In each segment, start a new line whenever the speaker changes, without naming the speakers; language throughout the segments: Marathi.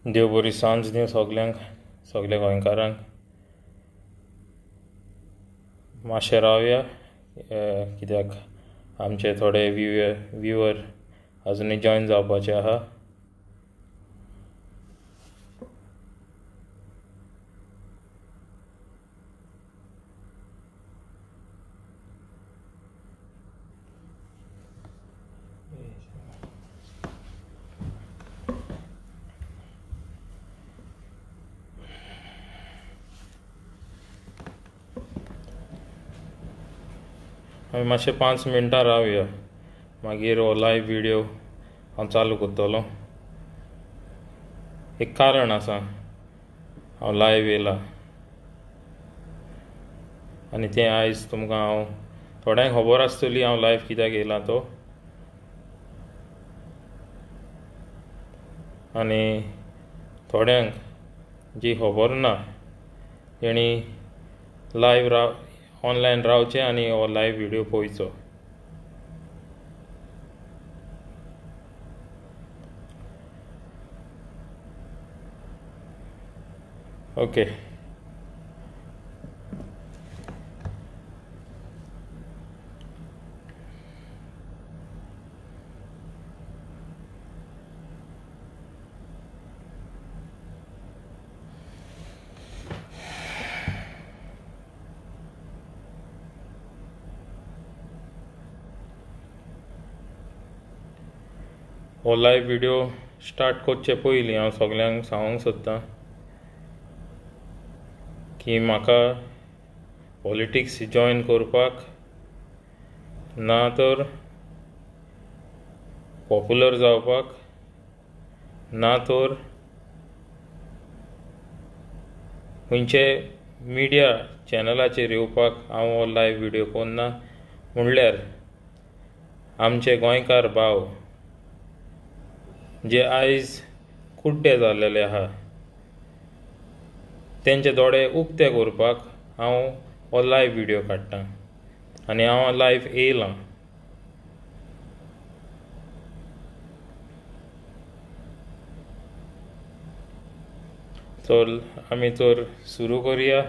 देव बरी सांज दिवं सगळ्यांक, सगळ्या गोंयकारांक. मातशें रावया कित्याक आमचे थोडे व्ह्युअर अजुनूय जॉयन जावपाचे आहा. आमी मातशें 5 मिनटां रावया, मागीर हो लायव्ह व्हिडिओ हांव चालू करतलो. एक कारण आसा हांव लायव्ह येयला, आनी तें आयज तुमकां हांव थोड्यांक खबर आसतली हांव लायव्ह कित्याक येयला तो. आनी थोड्यांक जी खबर ना तेणी लायव्ह ऑनलायन रावचें आनी हो लायव्ह व्हिडिओ पळोवचो. ओके. हो लायव्ह व्हिडिओ स्टार्ट करचे पयलीं हांव सगळ्यांक सांगूंक सोदतां की म्हाका पॉलिटिक्स जॉयन करपाक ना तर पॉप्युलर जावपाक ना तर खंयचे मिडिया चॅनलाचेर येवपाक हांव हो लायव्ह व्हिडिओ कोन्ना. म्हणल्यार आमचे गोंयकार भाव जे आयज कुड्डे जाल्लेले आहा तेंचे दोळे उक्ते करपाक हांव हो लायव्ह व्हिडिओ काडटां आनी हांव लायव्ह येयलां. तर आमी तर सुरू करुया.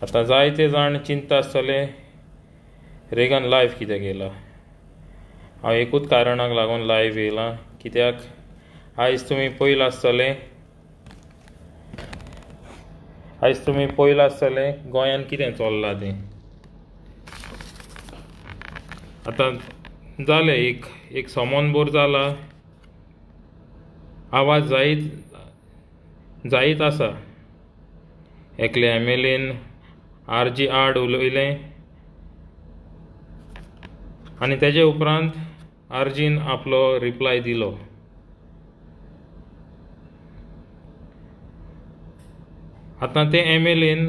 आतां जायते जाण चिंतता आसतले रेगन लायव्ह कित्याक येयला. हांव एकूच कारणाक लागून लायव्ह येयलां कित्याक आयज तुमी पळयलां आसतलें गोंयान कितें चल्लां तें. आतां जालें एक समनभर जाला, आवाज जायत आसा. एकले MLAन RG आड उलयलें आनी तेजे उपरांत RGन आपलो रिप्लाय दिलो. आतां ते MLAन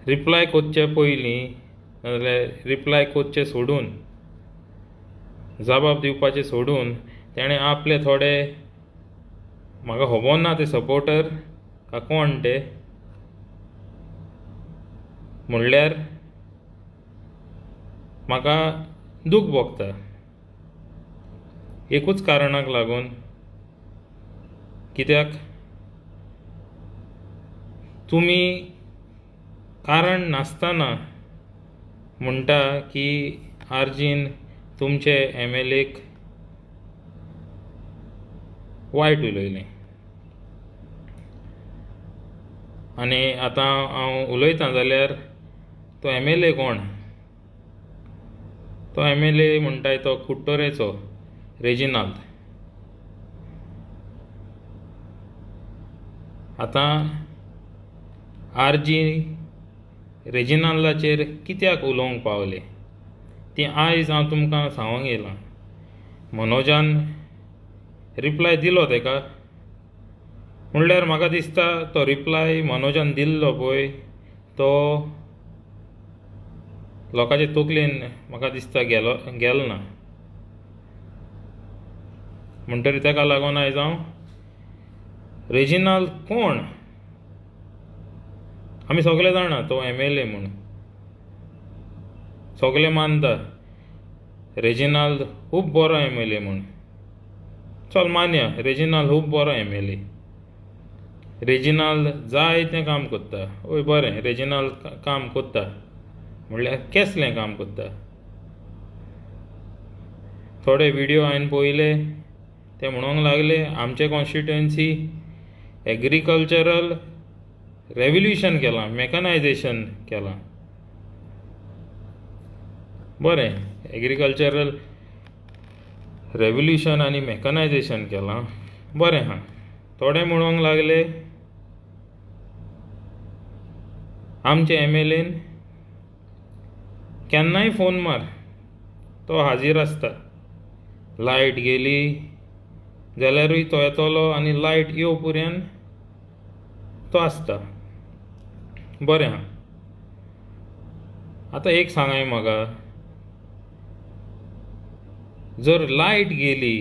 रिप्लाय करचे पयलीं नाजाल्यार रिप्लाय करचें सोडून जबाब दिवपाचें सोडून तेणें आपले थोडे म्हाका खबर ना ते सपोर्टर काय कोण ते म्हणल्यार म्हाका दूख भोगता एकूच कारणाक लागून कित्याक तुमी कारण नासतना म्हणटा की RGन तुमचे MLAक वायट उलयलें. आनी आतां हांव उलयतां जाल्यार तो MLA कोण. तो MLA म्हणटाय तो कुट्टोरेचो रेजिनाल्ड. आतां RG रेजिनाल्डाचेर कित्याक उलोवंक पावले तें आयज हांव तुमकां सांगूंक येयलां. मनोजान रिप्लाय दिलो तेका, म्हणल्यार म्हाका दिसता तो रिप्लाय मनोजान दिल्लो पळय तो लोकांचे तकलेन म्हाका दिसता गेलो ना. म्हणटरी ताका लागून आयज हांव रेजिनाल्ड कोण आमी सगळे जाणा तो MLA म्हणून सगळे मानता रेजिनाल्ड खूब बरो MLA म्हणून. चल मानया रेजिनाल्ड खूब बरो MLA. रेजिनाल्ड जायतें काम करता. वय बरें रेजिनाल्ड काम करता म्हणल्यार कसलें काम करता. थोडे व्हिडिओ हांवें पळयले ते म्हणूंक लागले आमचे कॉन्स्टिट्युएन्सी एग्रीकल्चरल रेव्होल्युशन केलां, मेकनायजेशन केलां. बरें एग्रीकल्चरल रेव्होल्युशन आनी मेकनायजेशन केलां बरें आहा. थोडे म्हणूंक लागले आमचे MLAन केन्नाय फोन मार तो हाजीर आसता. लायट गेली जाल्यारूय तो येतलो आनी लायट येव पर्यंत तो आसता. बरें आहा. आतां एक सांगाय म्हाका, जर लायट गेली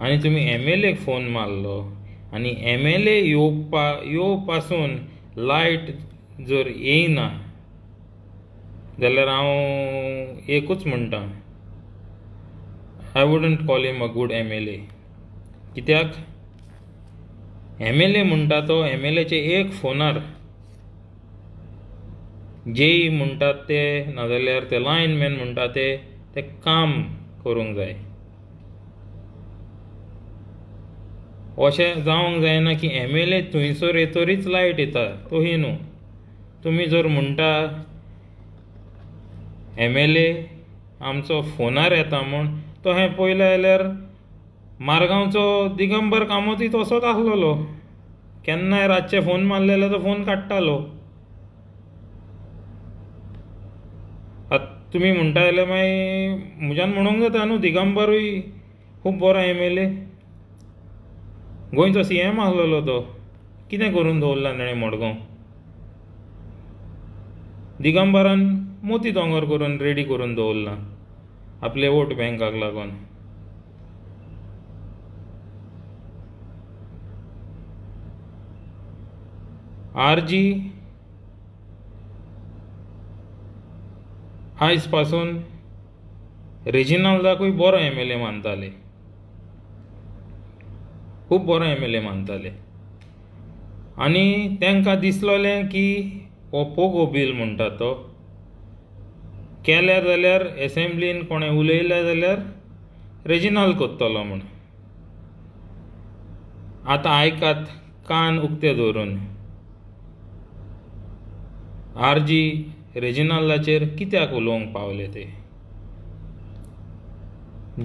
आनी तुमी MLAक फोन मारलो आनी MLA येव पासून लायट जर येयना जाल्यार हांव एकूच म्हणटा I wouldn't call him a good MLA. कित्याक MLA म्हणटा तो MLAचे एक फोनार जे म्हणटात ते नाजाल्यार ते लायनमॅन म्हणटा ते काम करूंक जाय. अशें जावंक जायना की MLA थंयसर येतरीच लायट येता तोही न्हू. तुमी जर म्हणटा MLA आमचो फोनार येता म्हूण तो हें पयलें जाल्यार मारगांवचो दिगंबर कामती तसोच आसलेलो. केन्नाय रातचे फोन मारले जाल्यार तो फोन काडटालो. तुमी म्हणटा जाल्यार मागीर म्हज्यान म्हणूंक जाता न्हू दिगंबरूय खूब बरो MLA. गोंयचो CM आसलेलो तो. कितें करून दवरला ताणें मडगांव. दिगंबरान मोती दोंगर करून रेडी करून दवरला आपले वोट बँकाक लागून. RG आयज पासून रेजिनाल्डाकूय बरो MLA मानताले, खूब बरो MLA मानताले. आनी तांकां दिसलोलें की हो पोगो बील म्हणटा तो केल्यार जाल्यार एसेंब्लीन कोणें उलयलें जाल्यार रेजिनाल्ड करतलो म्हूण. आतां आयकात कान उक्ते दवरून RG रेजिनाल्डाचेर कित्याक उलोवंक पावले ते.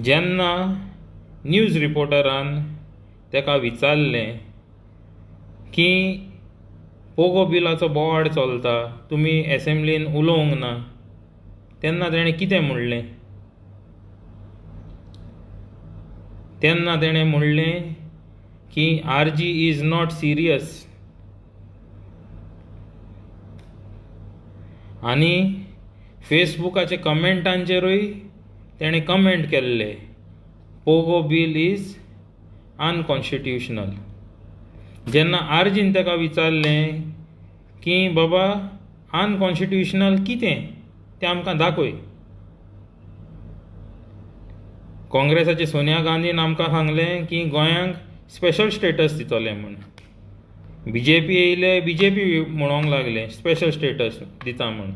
जेन्ना न्यूज रिपोर्टरान ताका विचारलें की पोगो बिलाचो बोवाड चलता तुमी एसेंब्लीन उलोवंक ना तेन्ना ताणें कितें म्हणलें. तेन्ना ताणें म्हणलें की RG इज नॉट सिरियस. आनी फेसबुकाचे कमेंटांचेरूय ताणें कमेंट केल्ले पोगो बील इज अनकॉन्स्टिट्युशनल. जेन्ना RGन ताका विचारलें की बाबा अनकॉन्स्टिट्युशनल कितें तें आमकां दाखय. काँग्रेसाचे सोनिया गांधीन आमकां सांगलें की गोंयांक स्पेशल स्टेटस दितले म्हूण. BJP येयले BJP म्हणोंक लागले स्पेशल स्टेटस दिता म्हूण.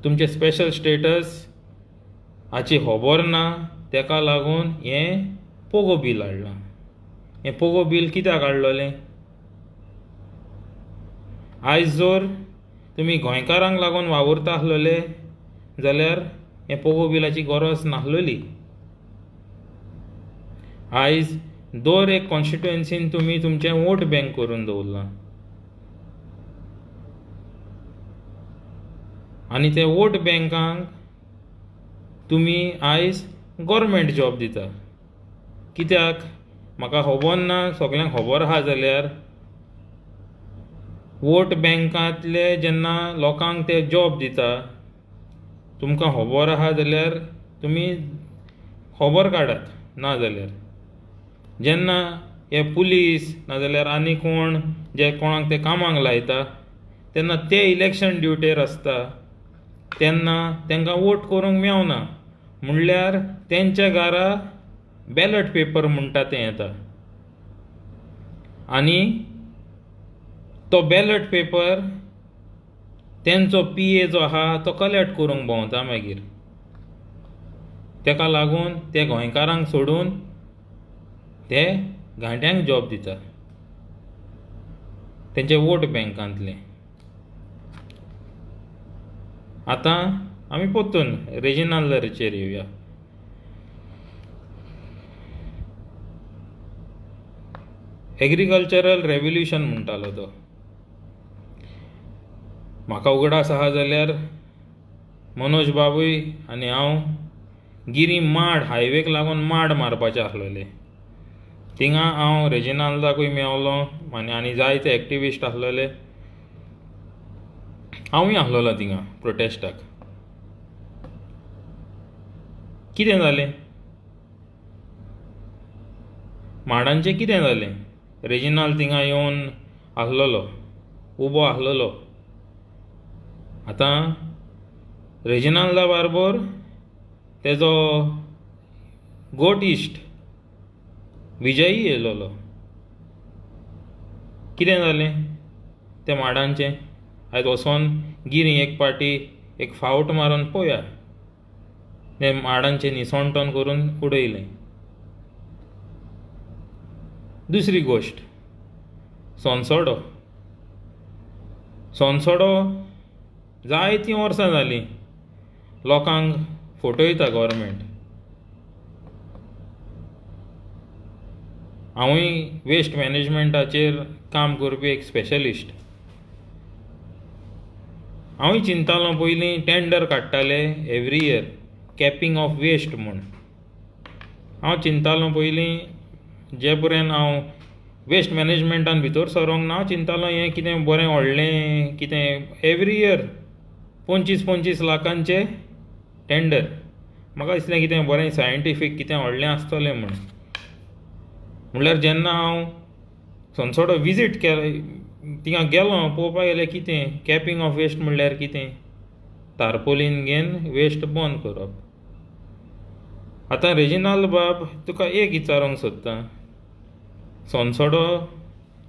तुमचे स्पेशल स्टेटस हाची खबर ना ताका लागून हें पोगो बील हाडलां. हें पोगो बील कित्याक हाडलोलें. आयज जर तुमी गोंयकारांक लागून वावुरता आसलेले जाल्यार हें पोगो बिलाची गरज नासलेली. आयज दर एक कॉन्स्टिट्युएन्सीन तुमी तुमचें वोट बँक करून दवरलां आनी ते वोट बँकांक तुमी आयज गव्हर्मेंट जॉब दिता. कित्याक म्हाका खबर ना सगल्यांक खबर आहा जाल्यार वोट बँकांतले जेन्ना लोकांक ते जॉब दिता तुमकां खबर आहा जाल्यार तुमी खबर काडात ना जाल्यार जेन्ना हे पुलीस नाजाल्यार आनी कोण जे कोणाक ते कामाक लायता तेन्ना ते इलेक्शन ड्युटेर आसता तेन्ना तांकां वोट करूंक मेवना म्हणल्यार तेंच्या घरा बॅलट पेपर म्हणटा तें येता आनी तो बॅलट पेपर तेंचो PA जो आहा तो कलेक्ट करूंक भोंवता मागीर तेका लागून ते गोंयकारांक सोडून ते गांठ्यांक जॉब दिता तेंचे वोट बँकांतले आतां आमी परतून रेजिनाल्दाचेर येवया एग्रीकल्चरल रेव्होल्युशन म्हणटालो तो म्हाका उगडास आहा जाल्यार मनोज बाबूय आनी हांव गिरी माड हायवेक लागून माड मारपाचे आसलेले थिंगा हांव रेजिनाल्दाकूय मेवलो आनी जायते एक्टिविस्ट आसलेले हांवूय आसलेलो थिंगा प्रोटेस्टाक कितें जालें माडांचें कितें जालें रेजिनाल्ड थिंगा येवन आसलेलो उबो आसलेलो आतां रेजिनाल्दा बरोबर तेजो गोट इश्ट विजयी येयलोलो कितें जालें त्या माडांचें आयज वचोन गिरी एक पाटी एक फावट मारून पळोवया ते माडांचें निसणटोन करून उडयलें दुसरी गोश्ट सोनसोडो जायतीं वर्सां जालीं लोकांक फटयता गव्हर्मेंट हांवूय वेस्ट मॅनेजमेंटाचेर काम करपी एक स्पेशलिस्ट हांवूय चिंतालो पयलीं टेंडर काडटाले every year capping of waste म्हूण हांव चिंतालो पयलीं जे पर्यंत हांव वेस्ट मॅनेजमेंटान भितर सरोंक ना हांव चिंतालो हें कितें बरें व्हडलें कितें एवरी इयर 25-25 लाखांचे टेंडर म्हाका दिसलें कितें बरें सायंटिफीक कितें व्हडलें आसतलें म्हूण म्हणल्यार जेन्ना हांव सोनसोडो विजीट थिंगा गेलो पळोवपाक गेलें कितें कॅपिंग ऑफ वेस्ट म्हणल्यार कितें तारपोलीन घेवन वेस्ट बंद करप आतां रेजिनाल्ड बाब तुका एक विचारूंक सोदता सोनसोडो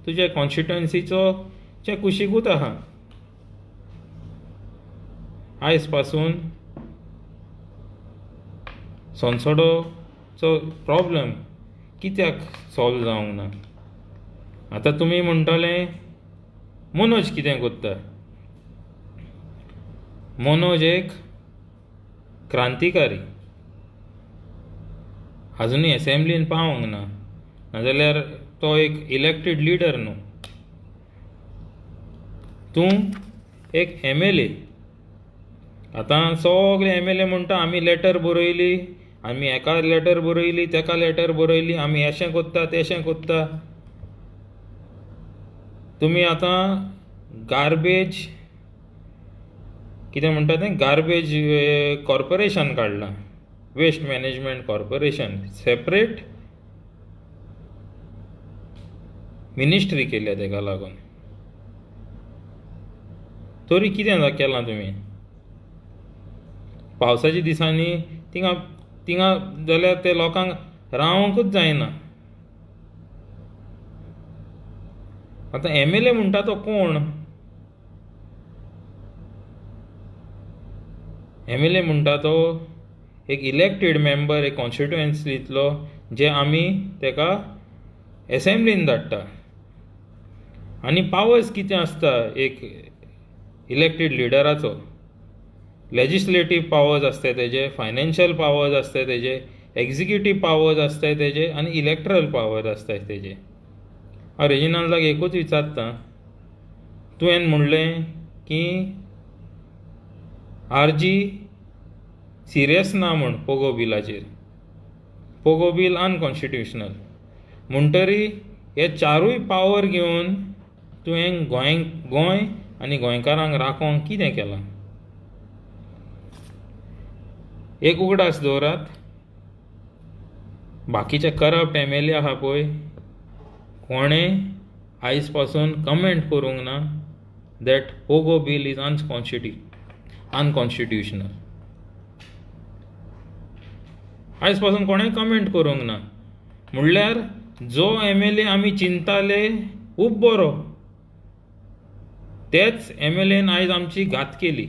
तुज्या कॉन्स्टिट्युएन्सीचो चे कुशीकूच आहा आयज पासून सोनसोडोचो प्रॉब्लेम कित्याक सॉल्व जावंक ना आतां तुमी म्हणटले मनोज कितें करता मनोज एक क्रांतिकारी आजुनूय एसेंब्लीन पावूंक ना नाजाल्यार तो एक इलेक्टेड लिडर न्हू तूं एक MLA आतां सगळे MLA म्हणटा आमी लेटर बरयली आमी एका लेटर बरयली तेका लेटर बरयली आमी अशें कोत्ता तेशें कोत्ता तुमी आतां गार्बेज कितें म्हणटा तें गार्बेज कॉर्पोरेशन काडलां waste management corporation separate ministry केल्या तेका लागून तरी कितें केलां तुमी पावसाच्या दिसांनी थिंगा जाल्यार ते लोकांक रावंकूच जायना आतां MLA म्हणटा तो कोण MLA म्हणटा तो एक इलेक्टेड मेंबर एक कॉन्स्टिट्युएन्सींतलो जे आमी तेका एसेंब्लीन धाडटा आनी पावर्स कितें आसता एक इलेक्टेड लिडराचो लेजिस्लेटीव पावर्स आसता तेजे फायनान्शियल पावर्स आसता तेजे एग्जिक्युटीव पावर्स आसता तेजे आनी इलेक्टरल पावर्स आसता तेजे हांव रेजिनाल्डाक एकूच विचारता तुवें म्हणलें की RG सिरियस ना म्हूण पोगो बिलाचेर पोगो बील अनकॉन्स्टिट्युशनल म्हणटरी हे चारूय पावर घेवन तुवें गोंय आनी गोंयकारांक राखोवंक कितें केलां एक उगडास दवरात बाकीचे करप्ट MLA आहा पळय कोणें आयज पासून कमेंट करूंक ना that Pogo bill is unconstitutional. आयज पासून कोणेंय कमेंट करूंक ना. म्हणल्यार जो MLA आमी चिंताले खूब बरो, तेच MLAन आयज आमची घात केली.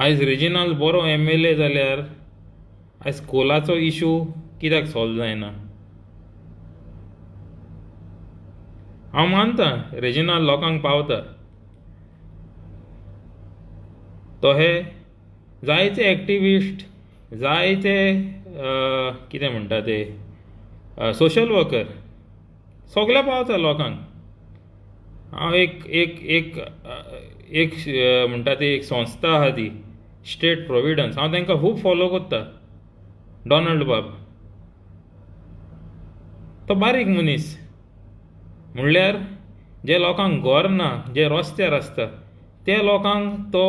आयज रिजिनल बरो MLA जाल्यार आयज स्कुलाचो इशू कित्याक सॉल्व जायना. हांव मानता रिजिनल लोकांक पावता, तो हे जायते एक्टिविस्ट, जायते कितें म्हणटा ते सोशल वर्कर सगळे पावता लोकांक. हांव एक एक एक एक म्हणटा ती एक संस्था आहा ती स्टेट प्रोविडन्स, हांव तांकां खूब फॉलो करता. डॉनल्ड बाब तो बारीक मनीस, म्हणल्यार जे लोकांक घर ना, जे रस्त्यार आसता ते लोकांक तो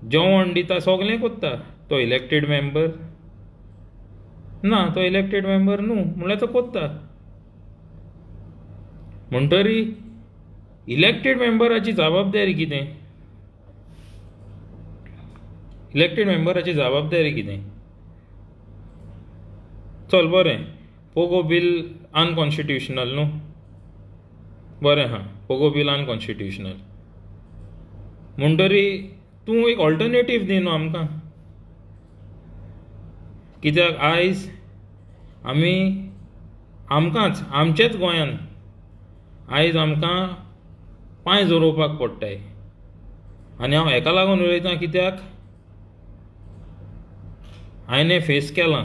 जेवण दिता, सगळें करता. तो इलेक्टेड मेंबर ना, तो इलेक्टेड मेंबर न्हू म्हणल्यार तो करता. म्हणटरी इलेक्टेड मेंबराची जबाबदारी कितें? इलेक्टेड मेंबराची जबाबदारी कितें? चल बरें, पोगो बील अनकॉन्स्टिट्युशनल न्हू, बरें हां, पोगो बील अनकॉन्स्टिट्युशनल म्हणटरी तूं एक ऑल्टरनेटीव दी न्हू आमकां. कित्याक आयज आमकांच आमचेच गोंयान आयज आमकां पांय जोडोवपाक पडटाय. आनी हांव हेका लागून उलयतां कित्याक हांवें हें फेस केलां.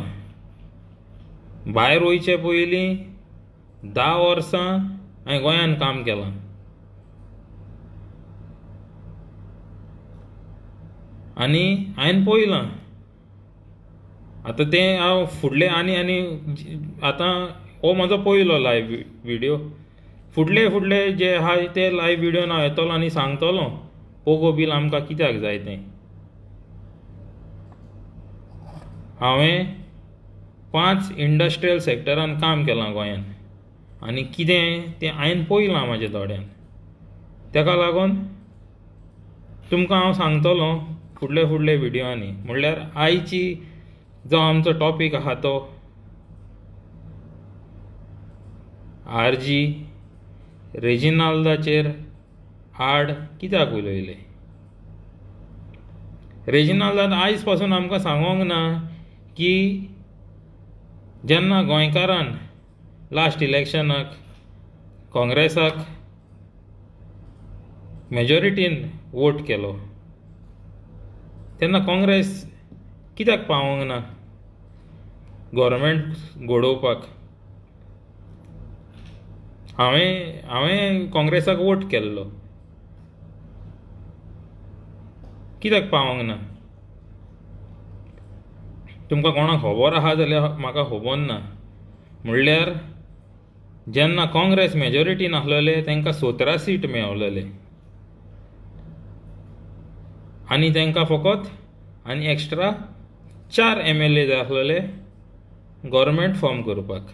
भायर वयचे पयलीं 10 वर्सां हांवें गोंयान काम केलां. आनी हांवें पळयलां आतां तें हांव फुडले आनी आतां हो म्हजो पयलो लायव्ह विडियो. फुडले जे आहा ते लायव्ह विडियोन हांव येतलो आनी सांगतलो पोगो बील आमकां कित्याक जाय तें. हांवें 5 इंडस्ट्रियल सॅक्टरान काम केलां गोंयान आनी कितें तें हांवें पळयलां म्हाज्या दोळ्यान. तेका लागून तुमकां हांव सांगतलो फुडले विडियोनी. म्हणल्यार आयची जो आमचो टॉपीक आहा तो RG रेजिनाल्दाचेर आड कित्याक उलयले. रेजिनाल्दान आयज पासून आमकां सांगोंक ना की जेन्ना गोंयकारान लास्ट इलेक्शनाक काँग्रेसाक मेजॉरिटीन वोट केलो तेन्ना काँग्रेस कित्याक पावोंक ना गव्हर्मेंट घडोवपाक. हांवें काँग्रेसाक वोट केल्लो, कित्याक पावोंक ना? तुमकां कोणाक खबर आहा जाल्यार म्हाका खबर ना. म्हणल्यार जेन्ना काँग्रेस मेजॉरिटीन आसलेले तांकां 17 सीट मेळलेले आनी तांकां फकत आनी एक्स्ट्रा 4 MLA जाय आसलेले गव्हर्मेंट फॉर्म करपाक.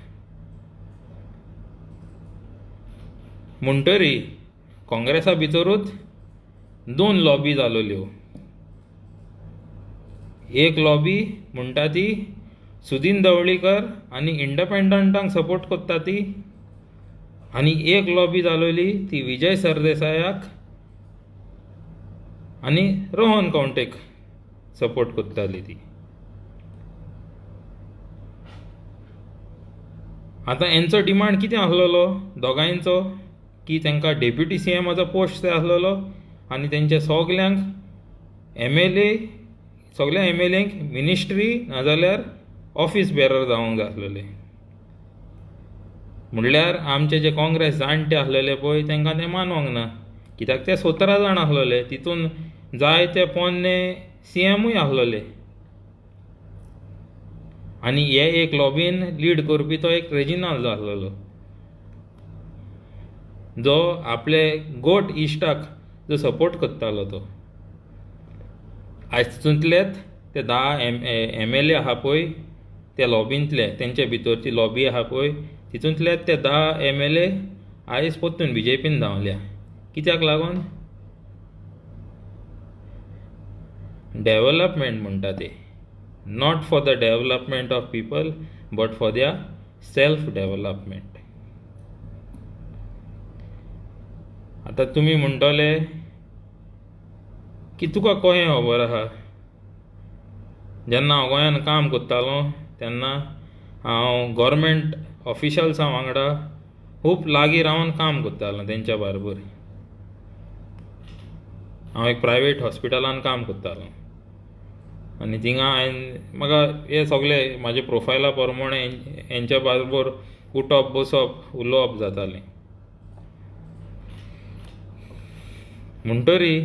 म्हणटरी काँग्रेसा भितरूच 2 लॉबी जालोल्यो. एक लॉबी म्हणटा ती सुदीन ढवळीकर आनी इंडिपेंडंटांक सपोर्ट करता ती, आनी एक लॉबी जालोली ती विजय सरदेसायाक आनी रोहन खंवटेक सपोर्ट करताली ती. आतां हेंचो डिमांड कितें आसलेलो दोगांयचो की तांकां डेप्युटी CMाचो पोस्ट जाय आसलेलो आनी तेंच्या सगल्यांक सगळ्या MLAंक मिनिस्ट्री नाजाल्यार ऑफिस बेरर जावंक जाय आसलेले. म्हणल्यार आमचे जे काँग्रेस जाणटे आसलेले पळय तांकां तें मानवंक ना, कित्याक ते 17 जाण आसलेले, तितून जायते पोन्ने CMूय आसलेले. आनी हे एक लॉबीन लीड करपी तो एक रेजिनाल्द आसलेलो जो आपले गोट इश्टाक जो सपोर्ट करतालो तो. आयज तितूंतलेच ते 10 MLA आहा पळय त्या लॉबींतले, तेंचे भितरची लॉबी आहा पळय तितूंतले ते 10 MLA आयज परतून BJPन धांवल्या. कित्याक लागून? डेव्हलपमेंट म्हणटा ते. Not for the development of people but for their self development. आतां तुमी म्हणटले की तुका कशें खबर आहा? जेन्ना हांव गोंयान काम करतालो तेन्ना हांव गव्हर्मेंट ऑफिशल्सां वांगडा खूब लागीं रावन काम करतालो तेंच्या बरोबर. हांव एक प्रायवेट हॉस्पिटलान काम करतालो आनी थिंगा म्हाका हे सगळे म्हाजे प्रोफायला प्रमाणे हेंच्या बरोबर उठप बसप उलोवप जातालें. म्हणटरी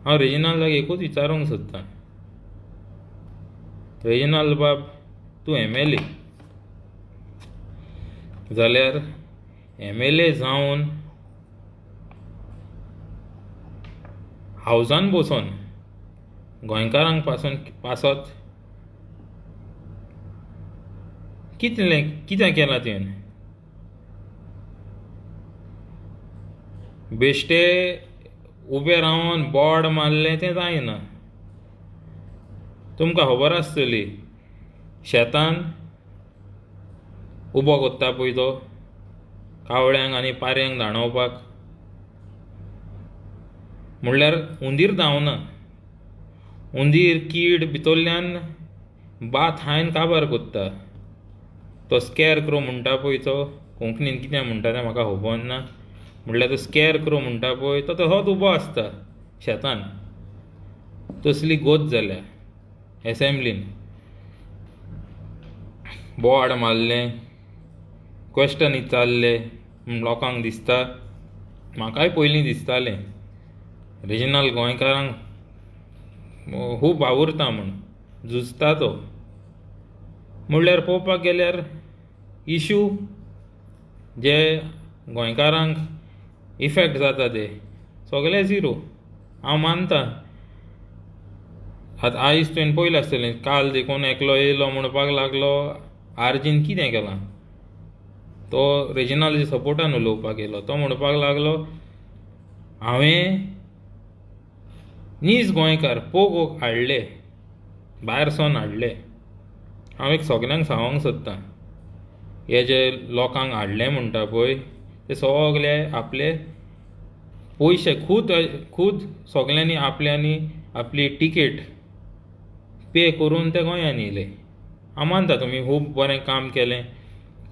हांव रेजिनाल्डाक एकूच विचारूंक सोदतां, रेजिनाल्ड बाब, तूं MLA जाल्यार MLA जावन हावजान बसून गोंयकारांक पासत कितें केलां तुवें? बेश्टे उबे रावन बोर्ड मारलें तें जायना. तुमकां खबर आसतली शेतान उबो कोत्ता पळय तो कावळ्यांक आनी पाऱ्यांक धांणोवपाक, म्हणल्यार हुंदीर धांवना. हुंदीर कीड भितरल्यान बाथ हायन काबार कोत्ता. तो स्कॅर क्रो म्हणटा पळय तो कोंकणीन कितें म्हणटा तें म्हाका खबर ना, म्हणल्यार तो स्कॅर क्रो म्हणटा पळय तो तसोच उबो आसता शेतान. तसली गोत जाल्या एसेंब्लीन. बोवाड मारलें, क्वेश्चन विचारले, लोकांक दिसता, म्हाकाय पयलीं दिसतालें रिजनल गोंयकारांक खूब आवडटा म्हूण, झुजता तो. म्हणल्यार पळोवपाक गेल्यार इशू जे गोंयकारांक इफेक्ट जाता ते सगळे झिरो. हांव मानतां. आतां आयज तुवें पयलें आसतलें काल देखून एकलो येयलो म्हणपाक लागलो आरजीन कितें केलां. तो रेजिनाल्डाच्या सपोर्टान उलोवपाक येयलो. तो म्हणपाक लागलो हांवें नीज गोंयकार पोग हाडले, भायर सावन हाडले. हांव एक सगल्यांक सांगूंक सोदतां, हे जे लोकांक हाडले म्हणटा पळय ते सगळे आपले पयशे खूद सगल्यांनी आपल्यानी आपली टिकेट पे करून ते गोंयान येयले. हांव मानता तुमी खूब बरें काम केलें,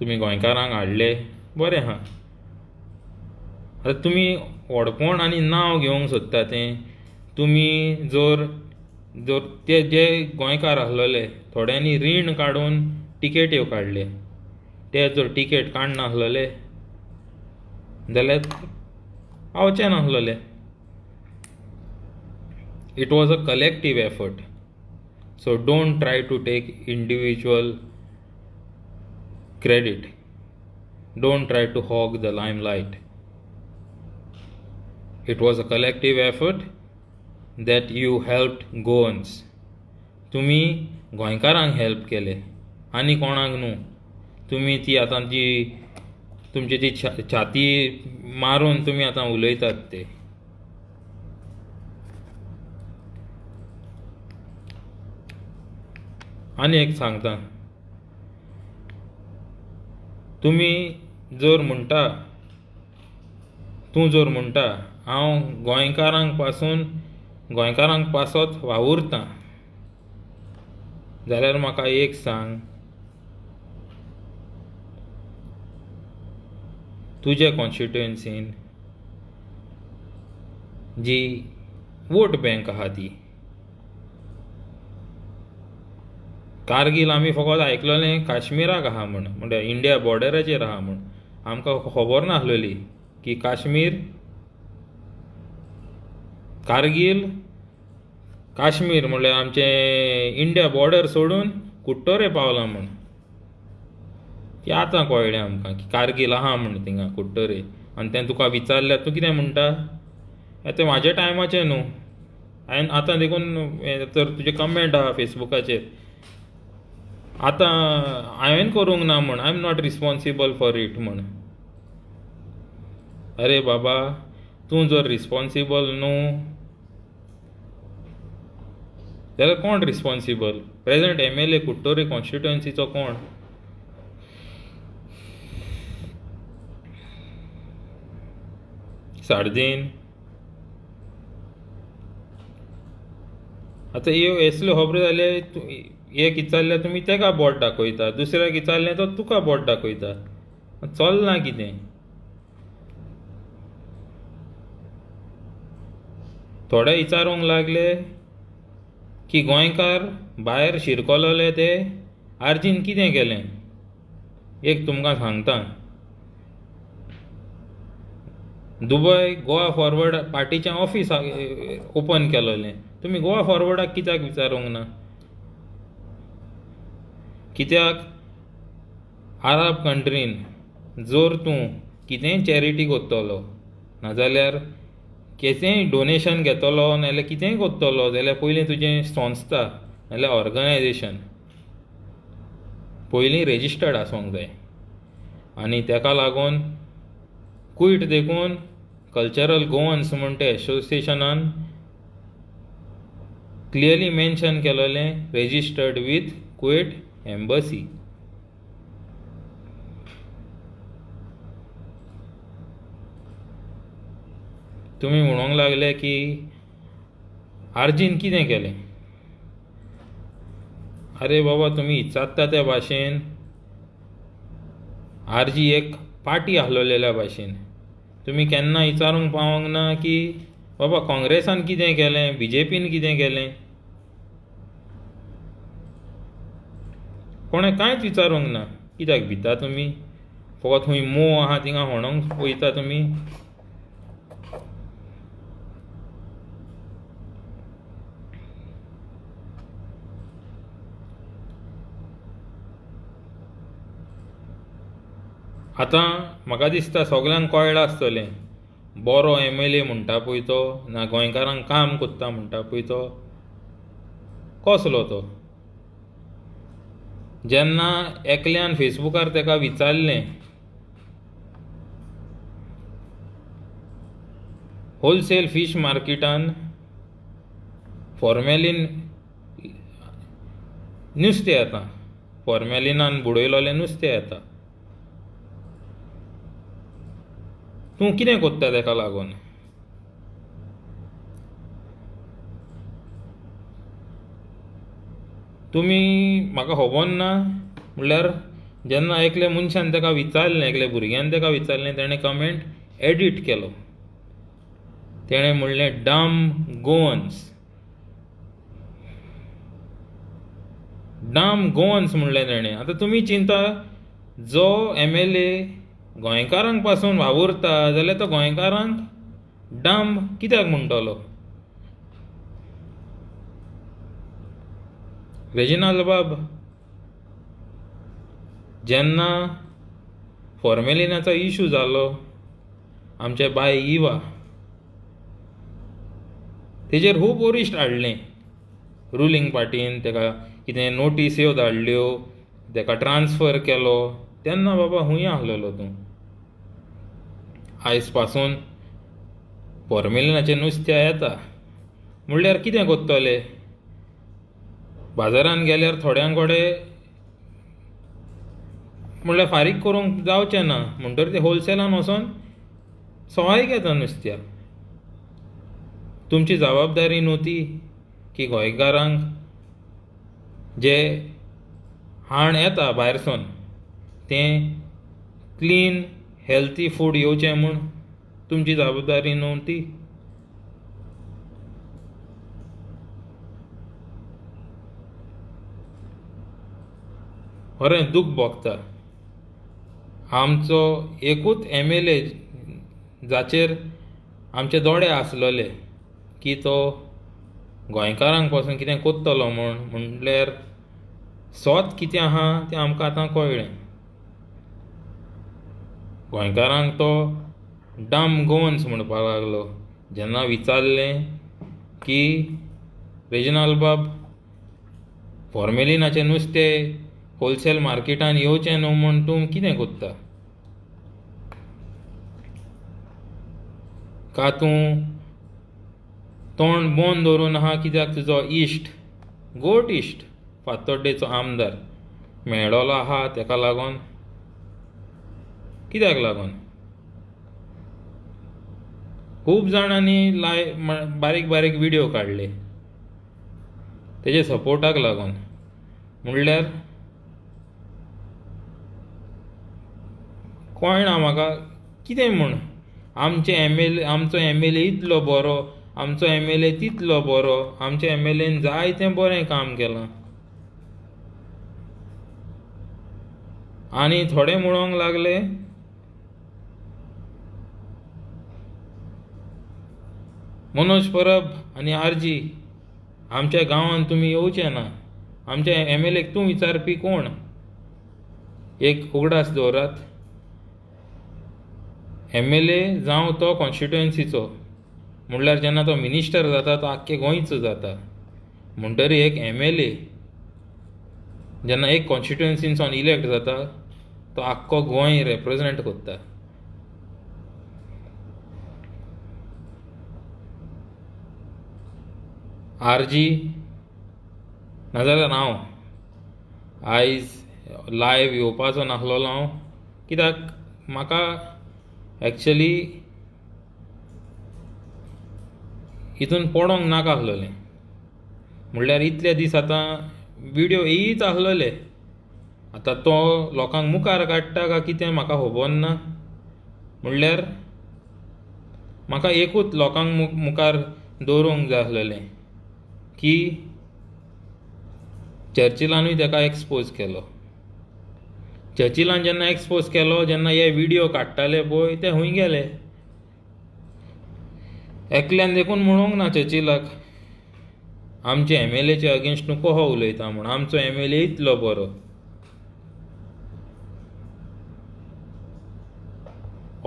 तुमी गोंयकारांक हाडले, बरें आहा. आतां तुमी व्हडपण आनी नांव घेवंक सोदता तें तुमी जर ते जे गोंयकार आसलेले थोड्यांनी रीण काडून टिकेट्यो काडले, ते जर टिकेट काडनासलेले जाल्यार पावचे नासलेले. It was a collective effort. So don't try to take individual credit. Don't try to hog the limelight. It was a collective effort that you helped Goans. तुमी गोंयकारांक हेल्प केले आनी कोणाक न्हू. तुमी ती आतां जी तुमची ती छाती मारून तुमी आतां उलयतात ते. आनी एक सांगता, तुमी जर म्हणटा तूं जर म्हणटा हांव गोंयकारांक पासत वावुरतां, जाल्यार म्हाका एक सांग, तुज्या कॉन्स्टिट्युएन्सीन जी वोट बँक आहा ती कारगील आमी फकत आयकलेलें काश्मीराक आहा म्हण, म्हणजे इंडिया बॉर्डराचेर आहा म्हण. आमकां खबर नासलेली की काश्मीर म्हणल्यार आमचें इंडिया बॉर्डर सोडून कुट्टोरे पावलां म्हण. की आतां कळ्ळें आमकां की कारगील आहा म्हण थिंगा कुट्टोरे. आनी तें तुका विचारल्यार तूं कितें म्हणटा, तें म्हाज्या टायमाचें न्हू, हांवें आतां देखून तर तुजे कमेंट आहा फेसबुकाचेर आतां हांवें करूंक ना म्हण I am not responsible for it म्हण. अरे बाबा तूं जर रिस्पॉन्सिबल न्हू जाल्यार कोण रिस्पॉन्सिबल? प्रेझेंट MLA कुट्टोरी कॉन्स्टिट्युएन्सीचो कोण? सार्जीन. आतां ह्यो असल्यो खबरो जाले एक विचारल्यार तुमी तेका बोट दाखयता, दुसऱ्याक विचारलें तो तुका बोट दाखयता. चलना कितें? थोडे विचारूंक लागले की गोंयकार भायर शिरकलोले ते आर्जीन कितें केलें. एक तुमकां सांगता, दुबय गोवा फॉरवर्ड पार्टीचें ऑफिस ओपन केलोलें. तुमी गोवा फॉरवर्डाक कित्याक विचारूंक ना? कित्याक आरब कंट्रीन जर तूं कितेंय चॅरिटी कोत्तलो नाजाल्यार केसेंय डोनेशन घेतलो नाजाल्यार कितेंय कोत्तलो जाल्यार पयलीं तुजें संस्था नाजाल्यार ऑर्गनायजेशन पयलीं रेजिस्टर्ड आसूंक जाय. आनी तेका लागून क्वीट देखून कल्चरल गोवन्स म्हूण ते एसोसिएशनान क्लियरली मेन्शन केलोलें रेजिस्टर्ड वीथ क्वीट एम्बसी. तुमी म्हणूंक लागले की आर्जीन कितें केलें. अरे बाबा तुमी इचारता त्या भाशेन आरजी एक पार्टी आहलोलेल्या भाशेन तुमी केन्ना विचारूंक पावोंक ना की बाबा काँग्रेसान कितें केलें, BJPन कितें केलें. कोणें कांयच विचारूंक ना. कित्याक भिता तुमी? फकत खूंय मोव आहा थिंगा होणोंक वयता तुमी. आतां म्हाका दिसता सगळ्यांक कळ्ळां आसतलें बरो MLA म्हणटा पळय तो ना गोंयकारांक काम कोत्ता म्हणटा पळय तो कसलो तो. जेन्ना एकल्यान फेसबुकार तेका विचारलें होलसेल फीश मार्केटान फॉर्मेलीन नुस्तें येता, फॉर्मेलिनान बुडयलोलें नुस्तें येता. तूं कितें कोत्ता तेका लागून? तुमी म्हाका खबर ना म्हणल्यार जेन्ना एकल्या मनशान तेका विचारलें, एकल्या भुरग्यान तेका विचारलें, तेणें कमेंट एडिट केलो. तेणें म्हणलें डम गोवन्स. डम गोवन्स म्हणलें तेणें. आतां तुमी चिंता जो MLA गोंयकारांक पासून वावुरता जाल्यार तो गोंयकारांक डम कित्याक म्हणटलो. रेजिनाल्ड बाब जेन्ना फॉर्मेलिनाचो इशू जालो आमचे बाय इवा तेजेर खूब वरिश्ट हाडलें. रुलींग पार्टीन तेका कितें नोटीस्यो धाडल्यो, तेका ट्रान्सफर केलो. तेन्ना बाबा खूंय आहलोलो तूं? आयज पासून फॉर्मेलिनाचें नुस्तें येता म्हणल्यार कितें कोत्तले? बाजारान गेल्यार थोड्यांक कडेन म्हणल्यार फारीक करूंक जावचें ना म्हणटरी ते होलसेलान वचोन सवाय घेता नुस्त्या. तुमची जबाबदारी न्हू ती की गोंयकारांक जे हाण येता भायरसून तें क्लीन हेल्थी फूड येवचें म्हूण तुमची जबाबदारी न्हू ती. खरें दूख भोगता. आमचो एकूच MLA जाचेर आमचे दोळे आसलोले की तो गोंयकारांक पासून कितें कोत्तलो म्हूण म्हणल्यार सोत कितें आहा तें आमकां आतां कळ्ळें. गोंयकारांक तो डम गोवन्स म्हणपाक लागलो. जेन्ना विचारलें की रेजिनाल्ड बाब फॉर्मेलिनाचें नुस्तें होलसेल मार्केटान येवचें न्हू म्हूण तूं कितें कोत्ता? का तूं तोंड बंद दवरून आहा कित्याक तुजो इश्ट गोट इश्ट फातोड्डेचो आमदार मेळ्ळो आहा तेका लागोन? कित्याक लागोन? खूब जाणांनी बारीक बारीक व्हिडिओ काडले तेजे सपोर्टाक लागोन. म्हणल्यार कळना म्हाका कितें म्हूण आमचो एम एल ए इतलो बरो, आमचो एम एल ए तितलो बरो, आमच्या एम एल एन जायतें बरें काम केलां आनी थोडे म्हणोंक लागले मनोज परब आनी आरजी आमच्या गांवांत तुमी येवचे ना, आमच्या एम एल एक तूं विचारपी कोण? एक उगडास दवरात. एम एल ए जावं तो कॉन्स्टिट्युएन्सीचो म्हणल्यार जेन्ना तो मिनिस्टर जाता तो आख्खे गोंयचो जाता. म्हणटरी एक एम एल ए जेन्ना एक कॉन्स्टिट्युएन्सीनसून इलेक्ट जाता तो आख्खो गोंय रेप्रेजेंट करता. आरजी नाजाल्यार हांव आयज लायव्ह येवपाचो नासलोलो हांव कित्याक म्हाका एक्चुली हितून पडोंक नाका आसलोलें. म्हणल्यार इतले दीस आतां व्हिडिओ येयीच आसलोले, आतां तो लोकांक मुखार काडटा काय कितें म्हाका खबर ना. म्हणल्यार म्हाका एकूच लोकांक मुखार दवरूंक जाय आसलेलें की चर्चिलानूय ताका एक्सपोज केलो. चर्चिलान जेन्ना एक्सपोज केलो, जेन्ना हे व्हिडिओ काडटाले पळय ते खूंय गेले. एकल्यान देखून म्हणूंक ना चर्चिलाक आमचे एम एल एचे अगेन्स्ट तूं कसो उलयता म्हूण, आमचो एम एल ए इतलो बरो.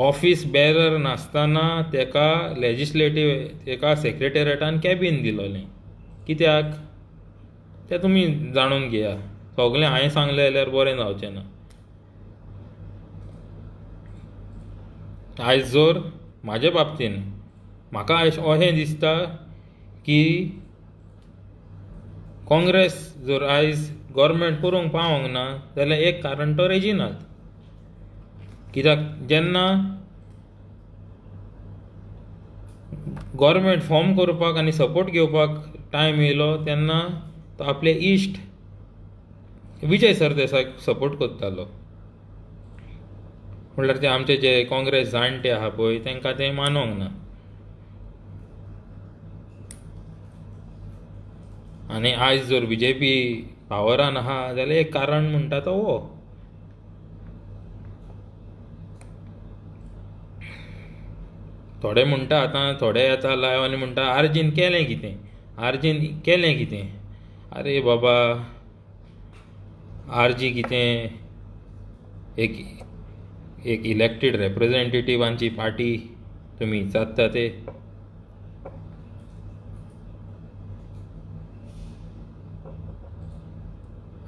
ऑफिस बेरर नासतना तेका तेका सेक्रेटेरियेटान कॅबिन दिलोलें. कित्याक तें तुमी जाणून घेया. सगलें हांवें सांगलें जाल्यार बरें जावचें ना. आयज जर म्हाजे बाबतीन म्हाका अशें दिसता की काँग्रेस जर आयज गव्हर्मेंट करूंक पावोंक ना जाल्यार एक कारण तो रेजिनाल्ड. कित्याक जेन्ना गव्हर्मेंट फॉर्म करपाक आनी सपोर्ट घेवपाक टायम येयलो तेन्ना तो आपले इश्ट विजय सरदेसायक सपोर्ट करतालो. म्हणल्यार ते आमचे जे काँग्रेस जाणटे आहा पळय तांकां तें मानोंक ना. आनी आयज जर BJP पावरान आहा जाल्यार एक कारण म्हणटा तो हो. थोडे म्हणटा आतां थोडे येता लायव आनी म्हणटा आरजीन केलें कितें, आरजीन केलें कितें. आरे बाबा आरजी कितें एक इलेक्टेड रेप्रेजेंटेटिव्हांची पार्टी तुमी चात्ता ते.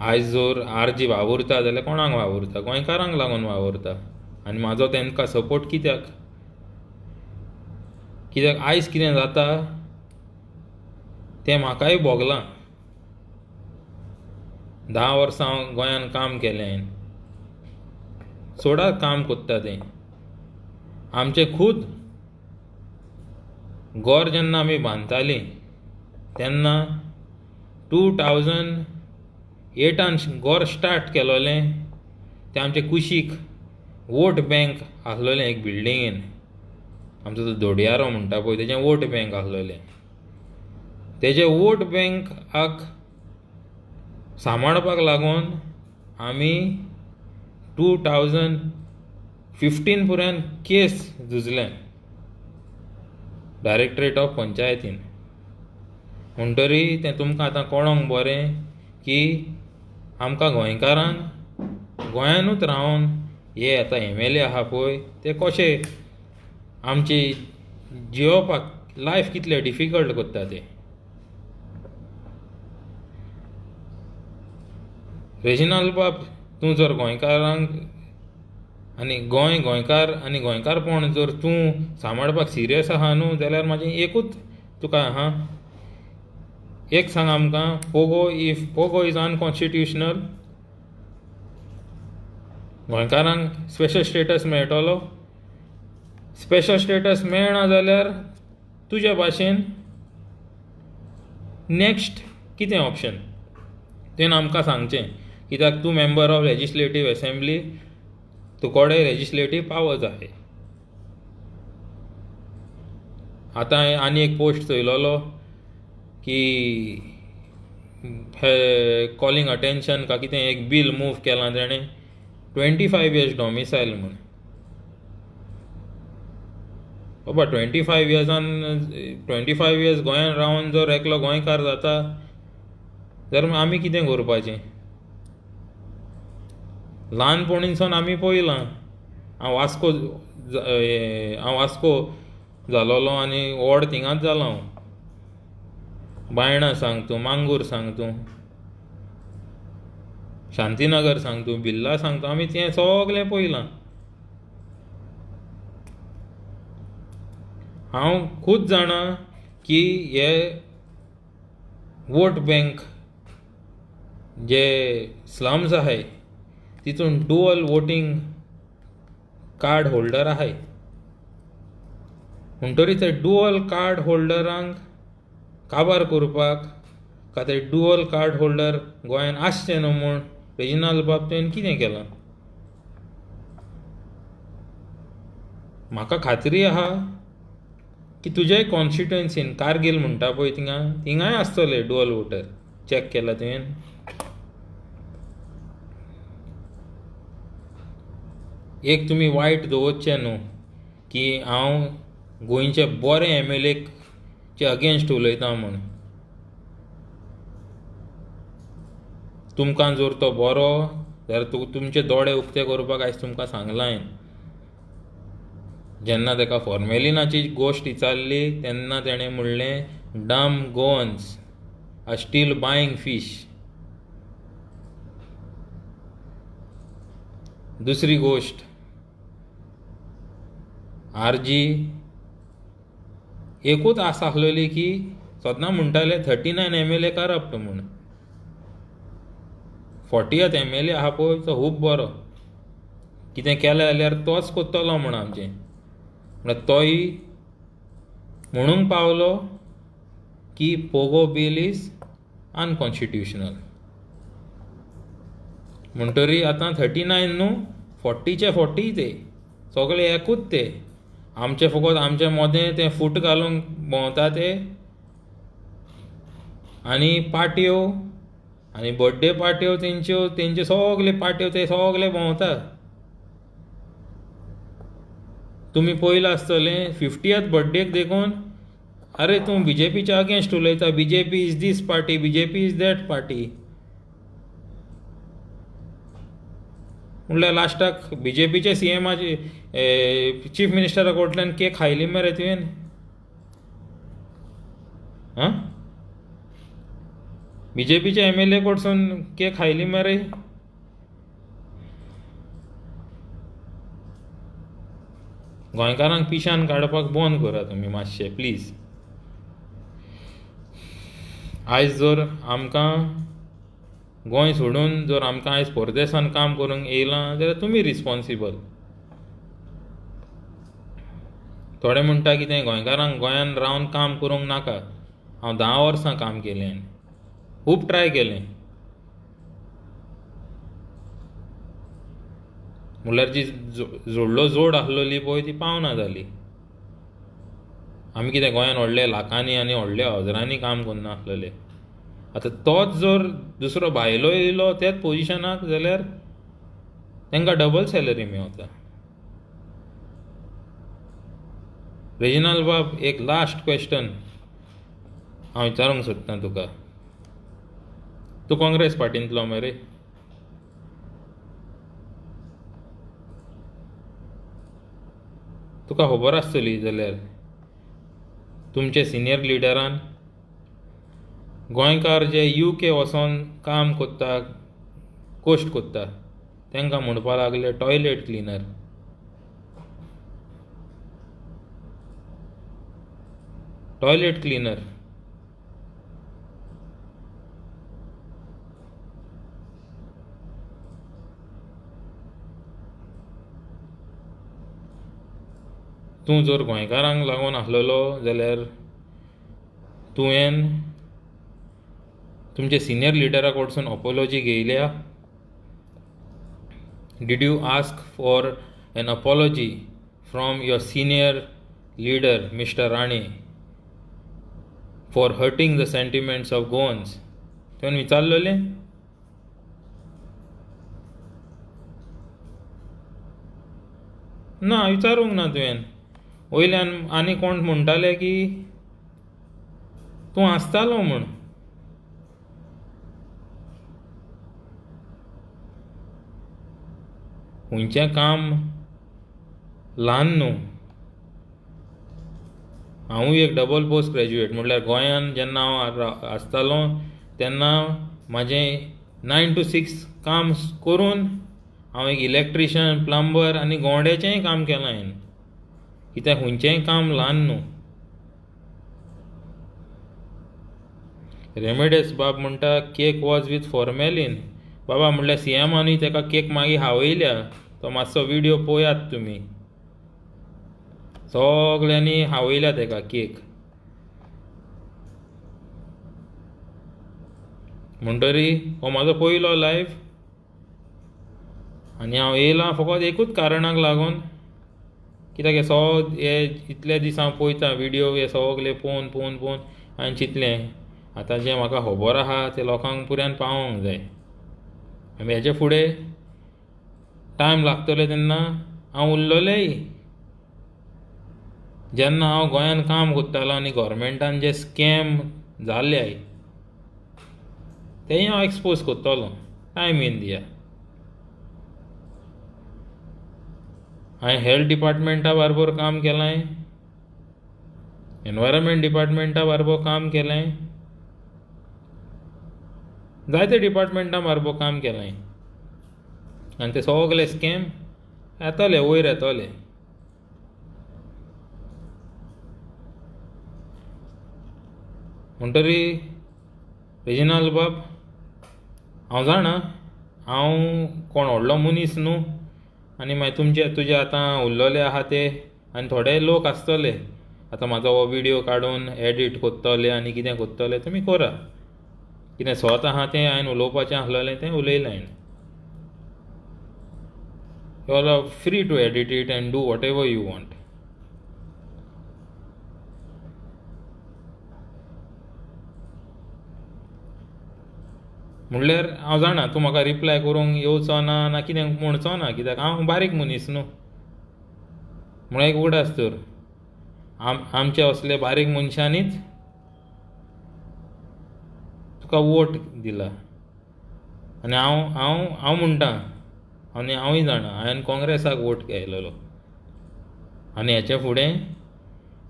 आयज जर आरजी वावुरता जाल्यार कोणाक वावुरता? गोंयकारांक लागून वावुरता. आनी म्हाजो तांकां सपोर्ट कित्याक? कित्याक आयज कितें जाता तें म्हाकाय भोगलां. 10 वर्सां हांव गोंयान काम केलें. सोडा काम कोत्ता तें. आमचें खूद घर जेन्ना आमी बांदतालीं तेन्ना 2008 घर स्टार्ट केलोलें तें आमचे कुशीक वोट बँक आसलोलें एक बिल्डिंगेन. आमचो तो दोडयारो म्हणटा पळय तेजें वोट बँक आसलोलें. तेजे वोट बँकाक सांबाळपाक लागून आमी 2015 पर्यंत केस झुजलें डायरेक्टरेट ऑफ पंचायतीन. म्हणटरी तें तुमकां आतां कळोंक बरें की आमकां गोंयकारांक गोंयानूच रावन हे आतां MLA आहा पळय ते कशे आमची जियोवपाक लायफ कितलें डिफिकल्ट करता ते. रेजिनाल्ड बाब, तूं जर गोंयकारांक आनी गोंयकार आनी गोंयकारपण जर तूं सांबाळपाक सिरियस आहा न्हू, जाल्यार म्हाजें एकूच तुका आहा, एक सांग आमकां, Pogo if Pogo is unconstitutional, गोंयकारांक स्पेशल स्टेटस मेळटलो? स्पेशल स्टेटस मेळना जाल्यार तुज्या भाशेन नेक्स्ट कितें ऑप्शन तें आमकां सांगचें, कित्याक तूं मेंबर ऑफ लेजिस्लेटीव असेंब्ली, तुकोडे लेजिस्लेटीव पावर्स आहाय. आतां आनी एक पोस्ट चोयलोलो की हे कॉलिंग अटेन्शन का कितें एक बील मूव केलां तेणें 25 years डॉमिसायल म्हूण. बाबा 25 years गोंयान रावन जर एकलो गोंयकार जाता जाल्यार आमी कितें करपाचें? ल्हानपणींसून आमी पळयलां, हांव वास्को जालोलो आनी व्हड थिंगाच जालो हांव. बायणां सांग तूं, मांगूर सांग तूं, शांतीनगर सांग तूं, बिर्ला सांग तूं, आमी तें सगलें पळयलां. हांव खूब जाणां की हे वोट बँक जे स्लम्स आहाय तितून डुअल वोटींग कार्ड होल्डर आहाय. म्हणटरी ते डुअल कार्ड होल्डरांक काबार करपाक का ते डुअल कार्ड होल्डर गोंयान आसचे न्हू म्हूण रेजिनाल्ड बाब तुवें कितें केलां? म्हाका खात्री आहा की तुज्याय कॉन्स्टिट्युएन्सीन कारगिल म्हणटा पळय थिंगाय आसतले डुअल वोटर. चॅक केला तुवें? एक तुमी वायट दवरचें न्हू की हांव गोंयचे बरे MLAचे अगेन्स्ट उलयता म्हूण. तुमकां जर तो बरो जाल्यार तुमचे दोळे उक्ते करपाक आयज तुमकां सांगलां हांवें. जेन्ना ताका फॉर्मेलिनाची गोश्ट विचारली तेन्ना तेणें म्हणलें डम Goans are still buying fish. दुसरी गोश्ट, RG एकूच आस आसलेली की सदां म्हणटाले 39 MLA करप्ट म्हूण. 40th MLA आहा पळय तो खूब बरो, कितें केलें जाल्यार तोच कोत्तलो म्हूण आमचें. म्हणल्यार तोय म्हणूंक पावलो की पोगो बील इज अनकॉन्स्टिट्युशनल. म्हणटरी आतां 39 न्हू, 40चे 40 ते सगळे एकूच ते. आमचे फकत आमचे मोदें तें फूट घालूंक भोंवता ते, आनी पार्ट्यो आनी बर्थडे पार्ट्यो तेंच्यो सगल्यो पार्ट्यो ते सगळे भोंवता. तुमी पळयलां आसतलें 50th बर्थडेक देखून अरे तूं BJPच्या अगेन्स्ट उलयता, BJP is this party, BJP is that party. म्हणल्यार लास्टाक BJPचे CMाचे चीफ मिनिस्टरा कडल्यान केक खायली मरे तुवें? हां, BJPच्या MLA कडसून केक खायली मरे? गोंयकारांक पिशान काडपाक बंद करा तुमी मातशें प्लीज. आयज जर आमकां गोंय सोडून जर आमकां आयज परदेसान काम करूंक येयलां जाल्यार तुमी रिस्पॉन्सिबल. थोडे म्हणटा कितें गोंयकारांक गोंयान रावन काम करूंक नाका. हांव 10 वर्सां काम केलें, खूब ट्राय केलें. म्हणल्यार जी जोडलो जोड आसलेली पळय ती पावना जाली. आमी कितें गोंयान व्हडले लाखांनी आनी व्हडल्या हजरांनी काम करना आसलेले. आतां तोच जर दुसरो भायलो येयलो तेच पोजिशनाक जाल्यार तांकां डबल सॅलरी मेवता. रेजिनाल्ड बाब, एक लास्ट क्वेश्चन हांव विचारूंक सोदतां तुका. तूं काँग्रेस पार्टींतलो मरे? तुका खबर आसतली जाल्यार तुमचे सिनियर लिडरान गोंयकार जे UK वचोन काम कोत्ता कोश्ट कोत्ता तांकां म्हणपा लागले टॉयलेट क्लिनर. टॉयलेट क्लिनर तूं जर गोंयकारांक लागून आसलेलो जाल्यार तुवें तुमचे सिनियर लिडरा कडसून apology घेयल्या. Did you ask for an apology from your senior leader, Mr. Rane, for hurting the sentiments of Goans? तुवें विचारलेलें? ना, विचारूंक ना तुवें. वयल्यान आनी कोण म्हणटाले की तूं आसतालो म्हूण. खंयचें काम ल्हान न्हू. हांवूय एक डबल पोस्ट ग्रॅज्युएट. म्हटल्यार गोंयांत जेन्ना हांव आसतालो तेन्ना म्हाजें 9 to 6 काम करून हांव एक इलेक्ट्रिशन, प्लंबर आनी गोंड्याचेंय काम केलां हांवें. कित्याक खंयचेंय काम ल्हान न्हू. रेमेडियस बाब म्हणटा केक वॉज वीथ फॉर्मेलीन. बाबा म्हणल्यार CMआनूय ताका केक मागीर हावयल्या. तो मातसो विडियो पळयात तुमी. सगल्यांनी हावयल्या ताका केक. म्हणटरी हो म्हाजो पयलो लायफ आनी हांव येयलां फकत एकूच कारणाक लागून. कित्याक हे इतले दीस हांव पळयतां विडियो हे सगळे पळोवन हांवें चिंतलें आतां जें म्हाका खबर आहा तें लोकांक पुरायन पावोंक जाय. आनी हेजे फुडें टायम लागतले तेन्ना हांव उरलोलेंय. जेन्ना हांव गोंयांत काम कोत्तालो आनी गव्हर्मेंटान जे स्कॅम जाल्याय तेंय हांव एक्सपोज कोत्तोलो. टायम येवन दिया. हांवें हेल्थ डिपार्टमेंटा बरोबर काम केलां, एनवायरमेंट डिपार्टमेंटा बरोबर काम केलें, जायते डिपार्टमेंटा बरोबर काम केलें. आनी ते सगळे स्कॅम येतले वयर येतले. म्हणटरी रेजिनाल्ड बाब हांव जाणा हांव कोण व्हडलो मनीस न्हू. आनी मागीर तुजे आतां उरलोले आहा ते आनी थोडे लोक आसतले आतां म्हाजो हो विडियो काडून एडीट कोत्तले आनी कितें कोत्तले तुमी करा. कितें स्वत आहा तें हांवें उलोवपाचें आसलेलें तें उलयलें हांवें. You all are free to edit it and do whatever you want. म्हणल्यार हांव जाणा तूं म्हाका रिप्लाय करूंक येवचो ना कितें म्हणचो ना. कित्याक हांव बारीक मनीस न्हू. म्हळ्यार एक उगडास तर आमचे असले बारीक मनशांनीच तुका वोट दिला. आनी हांव म्हणटा आनी हांवूय जाणा हांवें काँग्रेसाक वोट केलेलो आनी हेचे फुडें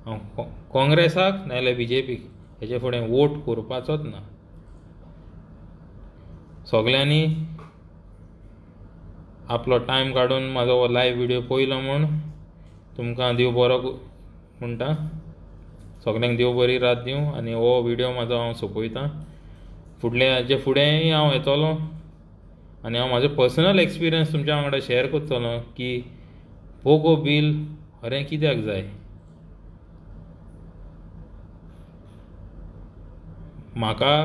हांव काँग्रेसाक नाजाल्यार BJPक हेचे फुडें वोट करपाचोच ना. सगल्यांनी आपलो टायम काडून म्हाजो हो लायव्ह विडियो पळयलो म्हूण तुमकां देव बरो म्हणटा. सगल्यांक देव बरी रात दिवं. आनी हो विडियो म्हाजो हांव सोंपयतां. हेजे फुडेंय हांव येतलो आनी हांव म्हाजो पर्सनल एक्सपिरियन्स तुमच्या वांगडा शेअर करतलो की पोगो बील खरें कित्याक जाय. म्हाका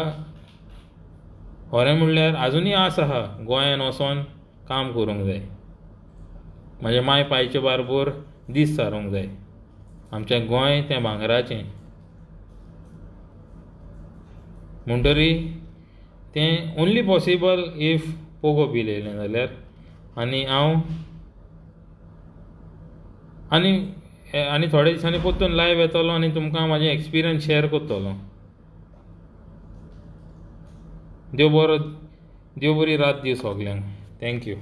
खरें म्हणल्यार आजुनूय आस आहा गोंयान वचोन काम करूंक जाय. म्हाजे माय पायचे बरोबर दीस सारूंक जाय. आमचें गोंय तें भांगराचें. म्हणटरी तें only possible if Pogo bill येयलें जाल्यार. आनी हांव आनी थोड्या दिसांनी परतून लायव्ह येतलो आनी तुमकां म्हाजें एक्सपिरियन्स शेअर करतलो. देव बरी रात दिवं सगल्यांक. थँक्यू.